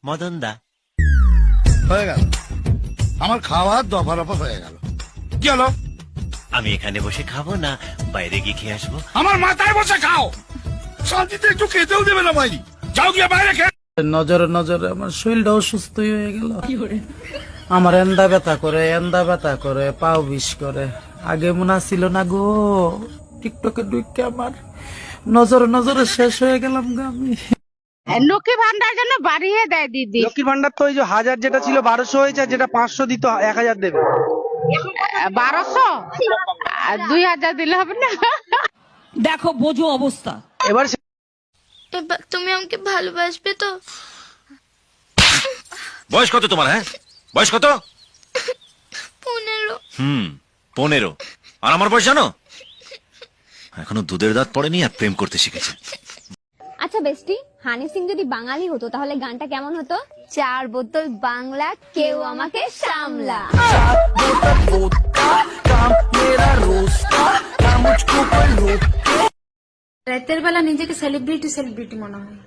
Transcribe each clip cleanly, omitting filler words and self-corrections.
মদন দা। হয়ে গেল, আমার খাওয়া দফা রফা হয়ে গেল। কি হলো? আমি এখানে বসে খাবো না বাইরে গিয়ে খেয়ে আসবো? আমার মাথায় বসে খাও, শান্তিতে একটু খেতেও দেবে না বাইরে। যাও গিয়ে বাইরে খেয়ে। নজরে নজরে আমার শরীরটা অসুস্থ হয়ে গেল। আমার এন্দা ব্যথা করে পাও বিষ করে। আগে মনে ছিল না গো, টিকটকে ঢুকে আমার নজরে নজরে শেষ হয়ে গেলাম গো আমি। লক্ষ্মী ভান্ডার জন্য বাড়িয়ে দেয় দিদি। লক্ষ্মীর ভান্ডার তো ওই যে 1000 যেটা ছিল 1200 হয়েছে, আর যেটা 500 দিত 1000 দেবে। 1200 2000 দিলে হবে না? দেখো বোঝো অবস্থা। এবার এবার তুমি আমাকে ভালোবাসবে তো? বয়স কত তোমার? হ্যাঁ, বয়স কত? 15। 15। আর আমার বয়স জানো? এখনো দুধের দাঁত পড়েনি আর প্রেম করতে শিখেছে। আচ্ছা বেস্টি, হানি সিং যদি বাঙালি হতো তাহলে গানটা কেমন হতো? 4 বোতল বাংলা, কেউ আমাকে সামলা। রাতের বেলা নিজেকে সেলিব্রিটি মনে হয়।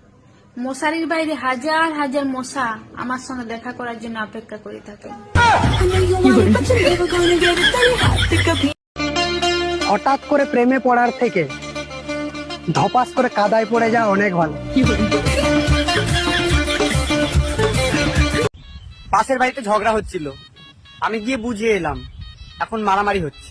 মশারির বাইরে হাজার হাজার মশা আমার সঙ্গে দেখা করার জন্য অপেক্ষা করে থাকে। হঠাৎ করে প্রেমে পড়ার থেকে ধপাস করে কাদায় পড়ে যাওয়া অনেক ভালো। পাশের বাড়িতে ঝগড়া হচ্ছিল, আমি গিয়ে বুঝিয়ে এলাম, এখন মারামারি হচ্ছে।